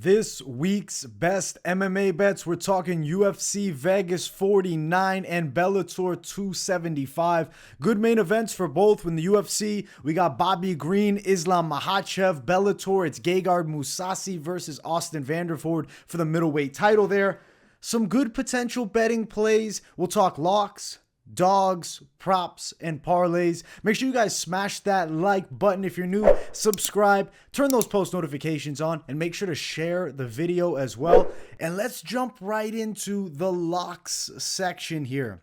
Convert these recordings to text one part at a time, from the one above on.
This week's best MMA bets, we're talking UFC Vegas 49 and Bellator 275. Good main events for both. In the UFC, we got Bobby Green, Islam Makhachev. Bellator, it's Gegard Mousasi versus Austin Vanderford for the middleweight title there. Some good potential betting plays. We'll talk locks, dogs, props, and parlays. Make sure you guys smash that like button if you're new, subscribe, turn those post notifications on, and make sure to share the video as well. And let's jump right into the locks section here.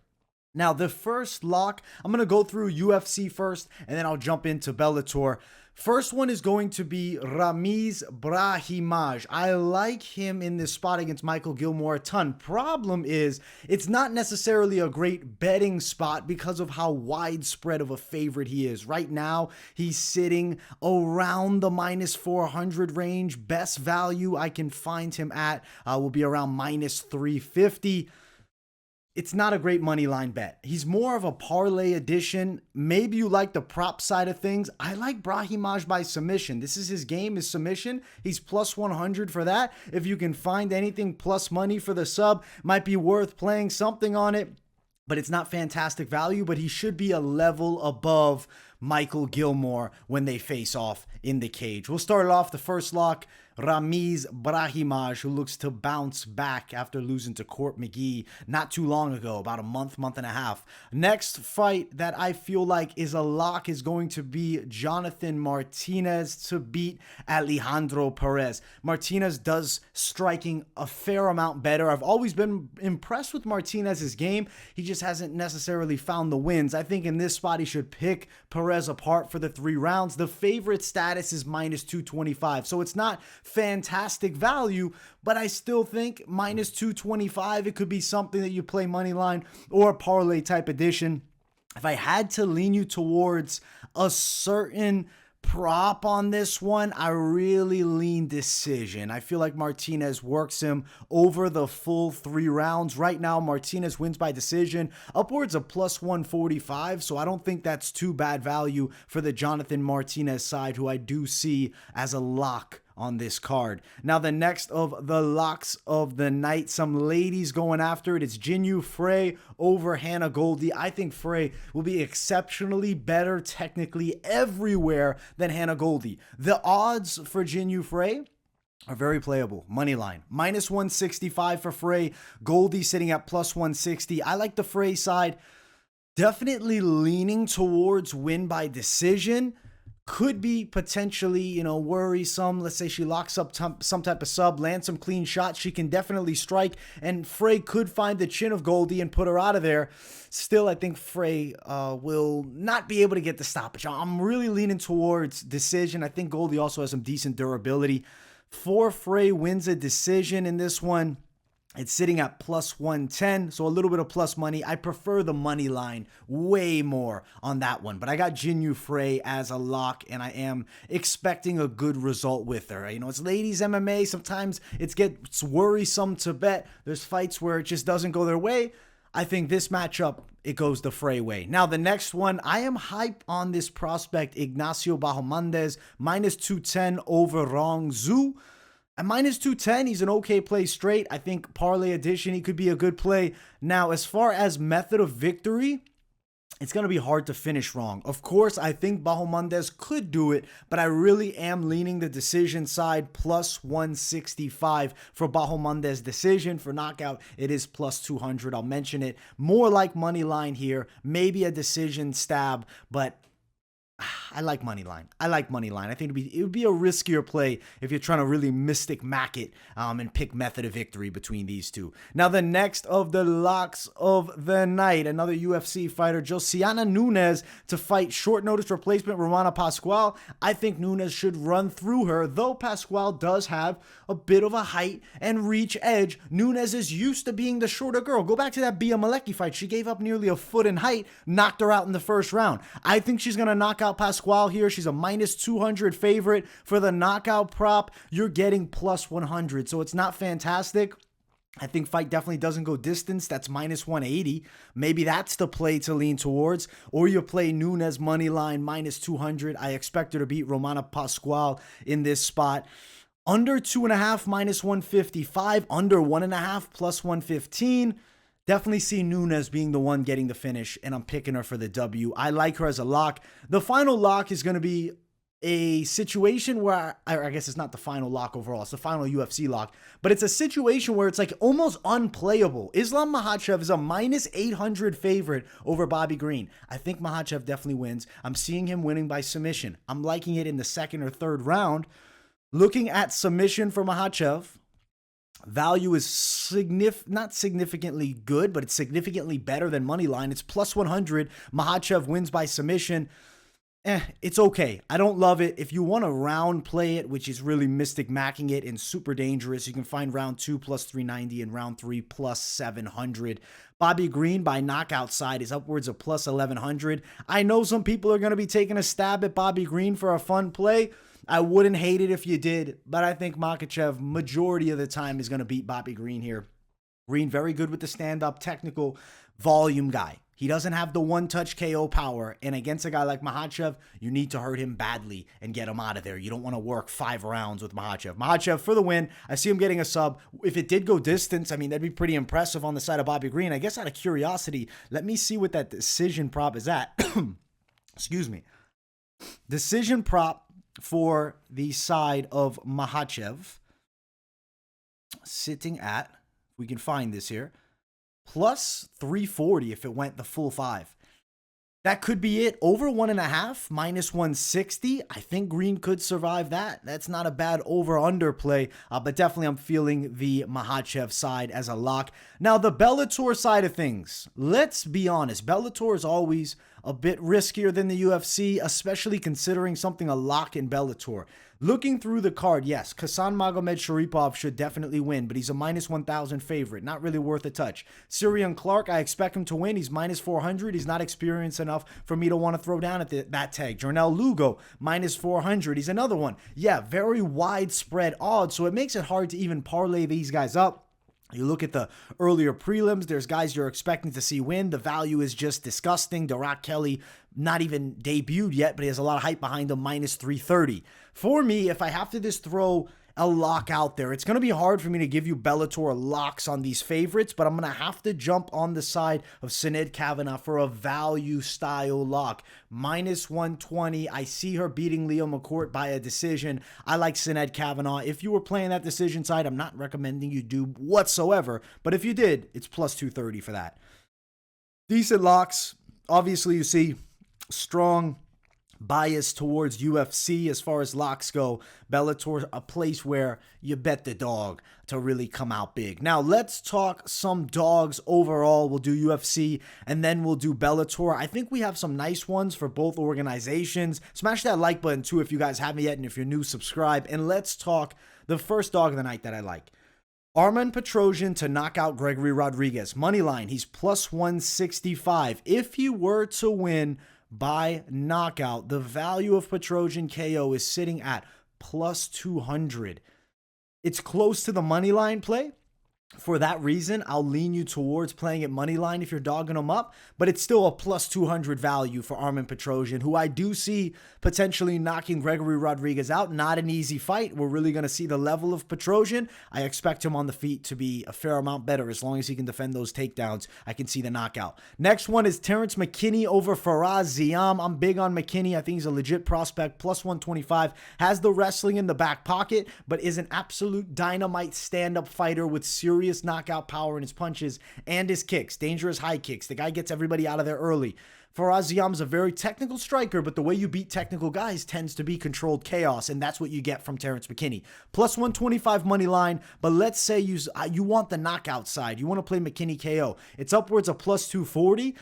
Now, the first lock, I'm going to go through UFC first, and then I'll jump into Bellator. First one is going to be Ramiz Brahimaj. I like him in this spot against Michael Gilmore a ton. Problem is, it's not necessarily a great betting spot because of how widespread of a favorite he is. Right now, he's sitting around the minus 400 range. Best value I can find him at will be around minus 350. It's not a great money line bet. He's more of a parlay addition. Maybe you like the prop side of things. I like Brahimaj by submission. This is his game, his submission. He's plus 100 for that. If you can find anything plus money for the sub, might be worth playing something on it. But it's not fantastic value, but he should be a level above Michael Gilmore when they face off in the cage. We'll start it off the first lock. Ramiz Brahimaj, who looks to bounce back after losing to Court McGee not too long ago, about a month and a half. Next fight that I feel like is a lock is going to be Jonathan Martinez to beat Alejandro Perez. Martinez does striking a fair amount better. I've always been impressed with Martinez's game. He just hasn't necessarily found the wins. I think in this spot he should pick Perez apart for the 3 rounds. The favorite status is minus 225, so it's not fantastic value, but I still think minus 225, it could be something that you play money line or parlay type edition. If I had to lean you towards a certain prop on this one, I really lean decision. I feel like Martinez works him over the full 3 rounds. Right now, Martinez wins by decision, upwards of plus 145, so I don't think that's too bad value for the Jonathan Martinez side, who I do see as a lock on this card. Now, the next of the locks of the night, some ladies going after it. It's Jinyu Frey over Hannah Goldie. I think Frey will be exceptionally better technically everywhere than Hannah Goldie. The odds for Jinyu Frey are very playable. Money line, minus 165 for Frey. Goldie sitting at plus 160. I like the Frey side. Definitely leaning towards win by decision. Could be potentially, worrisome. Let's say she locks up some type of sub, lands some clean shots. She can definitely strike, and Frey could find the chin of Goldie and put her out of there. Still, I think Frey will not be able to get the stoppage. I'm really leaning towards decision. I think Goldie also has some decent durability. For Frey wins a decision in this one. It's sitting at plus 110, so a little bit of plus money. I prefer the money line way more on that one, but I got Jinyu Frey as a lock, and I am expecting a good result with her. It's ladies MMA. Sometimes it gets worrisome to bet. There's fights where it just doesn't go their way. I think this matchup, it goes the Frey way. Now, the next one, I am hype on this prospect, Ignacio Bahamondes, minus 210 over Rong Zhu. At minus 210, he's an okay play straight. I think parlay edition, he could be a good play. Now, as far as method of victory, it's going to be hard to finish wrong. Of course, I think Bahamondes could do it, but I really am leaning the decision side, plus 165 for Bahamondes decision. For knockout, it is plus 200. I'll mention it. More like money line here, maybe a decision stab, but I like money line. I think it would be a riskier play if you're trying to really Mystic Mac it and pick method of victory between these two. Now, the next of the locks of the night, another UFC fighter, Josiana Nunes, to fight short notice replacement Romana Pascual. I think Nunes should run through her, though Pascual does have a bit of a height and reach edge. Nunes is used to being the shorter girl. Go back to that Bia Malecki fight. She gave up nearly a foot in height, knocked her out in the first round. I think she's going to knock out Pascual here. She's a minus 200 favorite for the knockout prop. You're getting plus 100, so it's not fantastic. I think fight definitely doesn't go distance. That's minus 180. Maybe that's the play to lean towards. Or you play Nunes money line minus 200. I expect her to beat Romana Pascual in this spot. Under 2.5 minus 155, under 1.5 plus 115. Definitely see Nunes being the one getting the finish, and I'm picking her for the W. I like her as a lock. The final lock is going to be a situation where, I guess it's not the final lock overall, it's the final UFC lock, but it's a situation where it's like almost unplayable. Islam Makhachev is a minus 800 favorite over Bobby Green. I think Makhachev definitely wins. I'm seeing him winning by submission. I'm liking it in the second or third round. Looking at submission for Makhachev, value is not significantly good, but it's significantly better than money line. It's plus 100. Makhachev wins by submission. It's okay. I don't love it. If you want to round play it, which is really Mystic Macking it and super dangerous, you can find round 2 plus 390 and round 3 plus 700. Bobby Green by knockout side is upwards of plus 1100. I know some people are going to be taking a stab at Bobby Green for a fun play. I wouldn't hate it if you did, but I think Makhachev majority of the time is going to beat Bobby Green here. Green very good with the stand-up, technical, volume guy. He doesn't have the one-touch KO power, and against a guy like Makhachev, you need to hurt him badly and get him out of there. You don't want to work 5 rounds with Makhachev. Makhachev for the win. I see him getting a sub. If it did go distance, I mean, that'd be pretty impressive on the side of Bobby Green. I guess out of curiosity, let me see what that decision prop is at. Excuse me. Decision prop for the side of Makhachev sitting at, we can find this here, plus 340 if it went the full 5. That could be it. Over 1.5 minus 160. I think Green could survive that. That's not a bad over-under play, but definitely I'm feeling the Makhachev side as a lock. Now, the Bellator side of things. Let's be honest. Bellator is always a bit riskier than the UFC, especially considering something a lock in Bellator. Looking through the card, yes, Khasan Magomedsharipov should definitely win, but he's a minus 1,000 favorite. Not really worth a touch. Syrian Clark, I expect him to win. He's minus 400. He's not experienced enough for me to want to throw down at that tag. Jornel Lugo, minus 400. He's another one. Yeah, very widespread odds, so it makes it hard to even parlay these guys up. You look at the earlier prelims, there's guys you're expecting to see win. The value is just disgusting. Derek Kelly, not even debuted yet, but he has a lot of hype behind him, minus 330. For me, if I have to just throw a lock out there, it's going to be hard for me to give you Bellator locks on these favorites, but I'm going to have to jump on the side of Sinead Kavanagh for a value style lock. Minus 120. I see her beating Leo McCourt by a decision. I like Sinead Kavanagh. If you were playing that decision side, I'm not recommending you do whatsoever, but if you did, it's plus 230 for that. Decent locks. Obviously, you see strong bias towards UFC as far as locks go. Bellator, a place where you bet the dog to really come out big. Now, let's talk some dogs overall. We'll do UFC and then we'll do Bellator. I think we have some nice ones for both organizations. Smash that like button too if you guys haven't yet, and if you're new, subscribe. And let's talk the first dog of the night that I like. Arman Petrosian to knock out Gregory Rodriguez. Moneyline, he's plus 165. If he were to win by knockout, the value of Petrosian KO is sitting at plus 200. It's close to the money line play. For that reason, I'll lean you towards playing at money line if you're dogging him up, but it's still a plus 200 value for Arman Petrosian, who I do see potentially knocking Gregory Rodriguez out. Not an easy fight. We're really going to see the level of Petrosian. I expect him on the feet to be a fair amount better as long as he can defend those takedowns. I can see the knockout. Next one is Terrence McKinney over Faraz Ziam. I'm big on McKinney. I think he's a legit prospect. Plus 125. Has the wrestling in the back pocket, but is an absolute dynamite stand-up fighter with serious knockout power in his punches and his kicks. Dangerous high kicks. The guy gets everybody out of there early. Faraz Ziam's a very technical striker, but the way you beat technical guys tends to be controlled chaos, and that's what you get from Terrence McKinney. Plus 125 money line, but let's say you want the knockout side. You want to play McKinney KO. It's upwards of plus 240.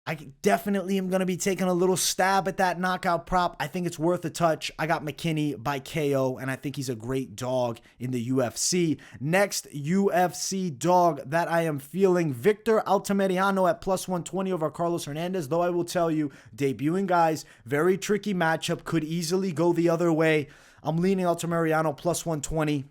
I definitely am going to be taking a little stab at that knockout prop. I think it's worth a touch. I got McKinney by KO, and I think he's a great dog in the UFC. Next UFC dog that I am feeling, Victor Altamirano at plus 120 over Carlos Hernandez, though I will tell you, debuting guys, very tricky matchup, could easily go the other way. I'm leaning Altamirano plus 120.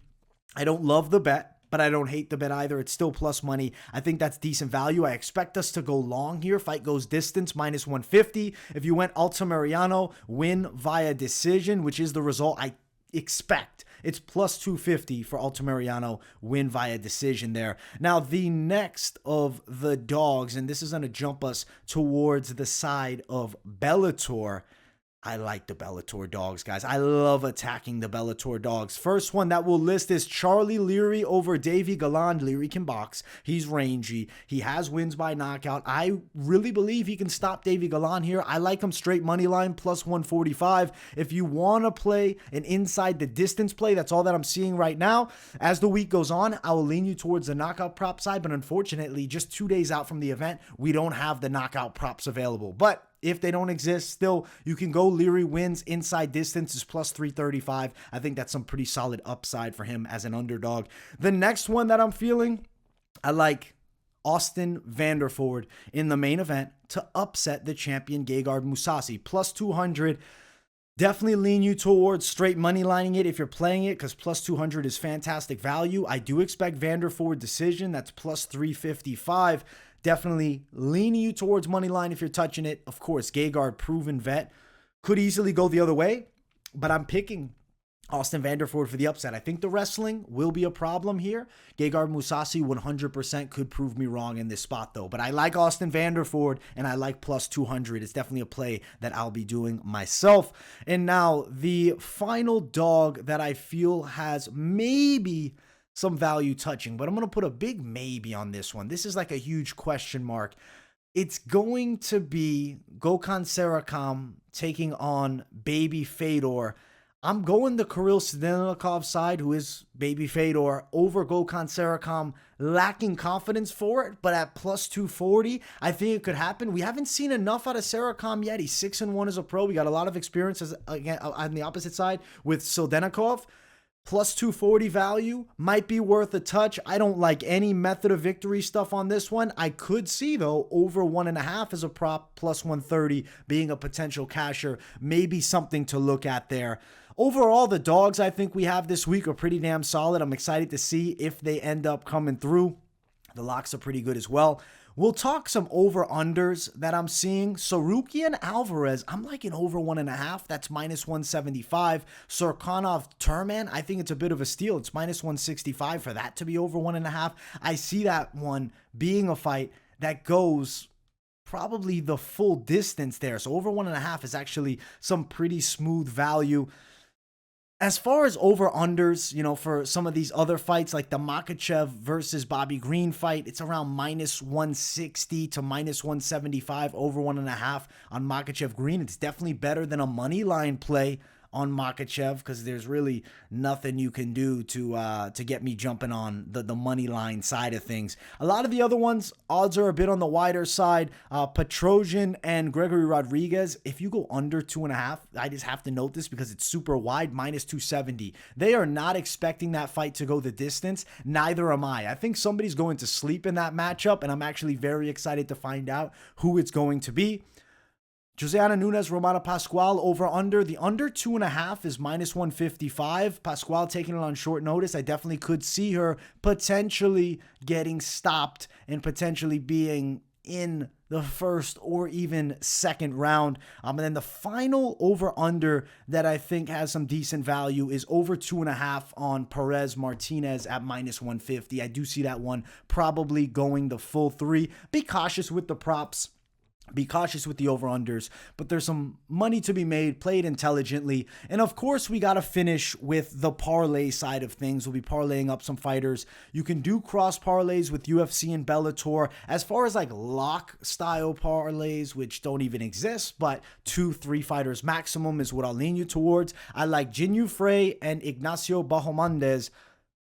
I don't love the bet, but I don't hate the bet either. It's still plus money. I think that's decent value. I expect us to go long here. Fight goes distance, minus 150. If you went Altamirano, win via decision, which is the result I expect. It's plus 250 for Altamirano, win via decision there. Now, the next of the dogs, and this is going to jump us towards the side of Bellator. I like the Bellator dogs, guys. I love attacking the Bellator dogs. First one that we'll list is Charlie Leary over Davy Galland. Leary can box. He's rangy. He has wins by knockout. I really believe he can stop Davy Galland here. I like him straight money line, plus 145. If you want to play an inside the distance play, that's all that I'm seeing right now. As the week goes on, I will lean you towards the knockout prop side, but unfortunately, just 2 days out from the event, we don't have the knockout props available. But if they don't exist, still, you can go Leary wins inside distance is plus 335. I think that's some pretty solid upside for him as an underdog. The next one that I'm feeling, I like Austin Vanderford in the main event to upset the champion Gegard Mousasi, plus 200. Definitely lean you towards straight money lining it if you're playing it, because plus 200 is fantastic value. I do expect Vanderford decision. That's plus 355. Definitely leaning you towards money line if you're touching it. Of course, Gegard, proven vet, could easily go the other way, but I'm picking Austin Vanderford for the upset. I think the wrestling will be a problem here. Gegard Mousasi 100% could prove me wrong in this spot, though. But I like Austin Vanderford, and I like plus 200. It's definitely a play that I'll be doing myself. And now, the final dog that I feel has maybe some value touching, but I'm going to put a big maybe on this one. This is like a huge question mark. It's going to be Gokhan Sarakam taking on Baby Fedor. I'm going the Kirill Sdilnikov side, who is Baby Fedor, over Gokhan Sarakam, lacking confidence for it, but at plus 240, I think it could happen. We haven't seen enough out of Sarakam yet. He's 6-1 as a pro. We got a lot of experience again on the opposite side with Sdilnikov. Plus 240 value might be worth a touch. I don't like any method of victory stuff on this one. I could see, though, over 1.5 as a prop, plus 130 being a potential casher. Maybe something to look at there. Overall, the dogs I think we have this week are pretty damn solid. I'm excited to see if they end up coming through. The locks are pretty good as well. We'll talk some over-unders that I'm seeing. Sarukian Alvarez, I'm liking over 1.5. That's minus 175. Surkanov Turman, I think it's a bit of a steal. It's minus 165 for that to be over 1.5. I see that one being a fight that goes probably the full distance there. So over 1.5 is actually some pretty smooth value. As far as over-unders, you know, for some of these other fights, like the Makhachev versus Bobby Green fight, it's around minus 160 to minus 175, over 1.5 on Makhachev Green. It's definitely better than a money line play on Makhachev, because there's really nothing you can do to get me jumping on the money line side of things. A lot of the other ones, odds are a bit on the wider side. Petrosian and Gregory Rodriguez, if you go under 2.5, I just have to note this because it's super wide, minus 270. They are not expecting that fight to go the distance. Neither am I. I think somebody's going to sleep in that matchup, and I'm actually very excited to find out who it's going to be. Josiana Nunes, Romana Pascual over under. The under 2.5 is minus 155. Pascual taking it on short notice. I definitely could see her potentially getting stopped and potentially being in the first or even second round. And then the final over under that I think has some decent value is over 2.5 on Perez Martinez at minus 150. I do see that one probably going the full 3. Be cautious with the props. Be cautious with the over-unders, but there's some money to be made. Play it intelligently. And of course, we got to finish with the parlay side of things. We'll be parlaying up some fighters. You can do cross parlays with UFC and Bellator. As far as like lock style parlays, which don't even exist, but 2-3 fighters maximum is what I'll lean you towards. I like Jinyu Frey and Ignacio Bahamondes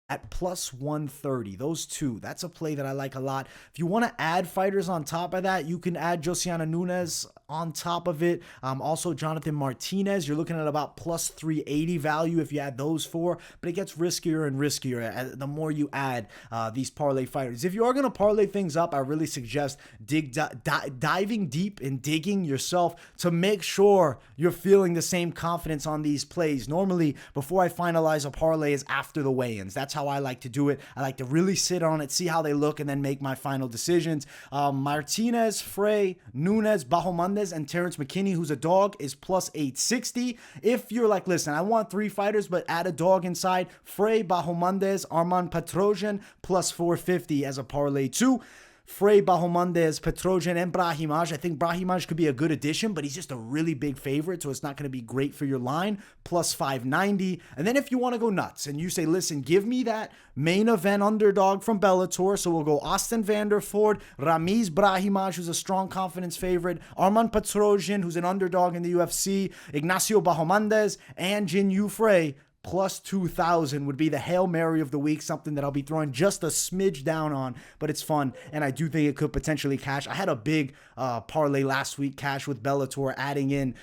at plus 130. Those two, that's a play that I like a lot. If you want to add fighters on top of that, you can add Josiana Nunes on top of it. Also Jonathan Martinez, you're looking at about plus 380 value if you add those 4, but it gets riskier and riskier the more you add these parlay fighters. If you are going to parlay things up, I really suggest diving deep and digging yourself to make sure you're feeling the same confidence on these plays. Normally, before I finalize a parlay is after the weigh-ins. That's how I like to do it. I like to really sit on it, see how they look, and then make my final decisions. Martinez, Frey, Nunes, Bahamondes, Bahamondes and Terrence McKinney, who's a dog, is plus 860. If you're like, listen, I want 3 fighters, but add a dog inside, Frey Bahamondes, Arman Petrosian, plus 450 as a parlay 2. Frey, Bahamondes, Petrosian, and Brahimaj. I think Brahimaj could be a good addition, but he's just a really big favorite, so it's not going to be great for your line. Plus 590. And then if you want to go nuts and you say, listen, give me that main event underdog from Bellator. So we'll go Austin Vanderford, Ramiz Brahimaj, who's a strong confidence favorite, Arman Petrosian, who's an underdog in the UFC, Ignacio Bahamondes, and Jin Yu Frey. Plus 2,000 would be the Hail Mary of the week, something that I'll be throwing just a smidge down on, but it's fun, and I do think it could potentially cash. I had a big parlay last week, cash with Bellator, adding in,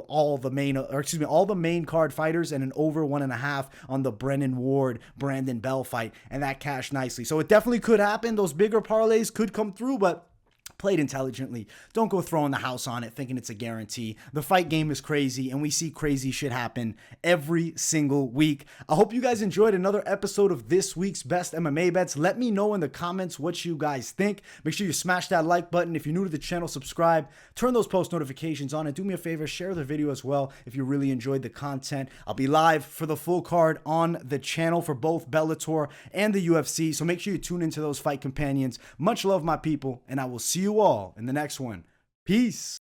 all the main card fighters and an over 1.5 on the Brennan Ward, Brandon Bell fight, and that cashed nicely. So it definitely could happen. Those bigger parlays could come through, but played intelligently. Don't go throwing the house on it thinking it's a guarantee. The fight game is crazy, and we see crazy shit happen every single week. I hope you guys enjoyed another episode of this week's Best MMA Bets. Let me know in the comments what you guys think. Make sure you smash that like button. If you're new to the channel, subscribe. Turn those post notifications on, and do me a favor, share the video as well if you really enjoyed the content. I'll be live for the full card on the channel for both Bellator and the UFC, so make sure you tune into those fight companions. Much love, my people, and I will see you all in the next one. Peace.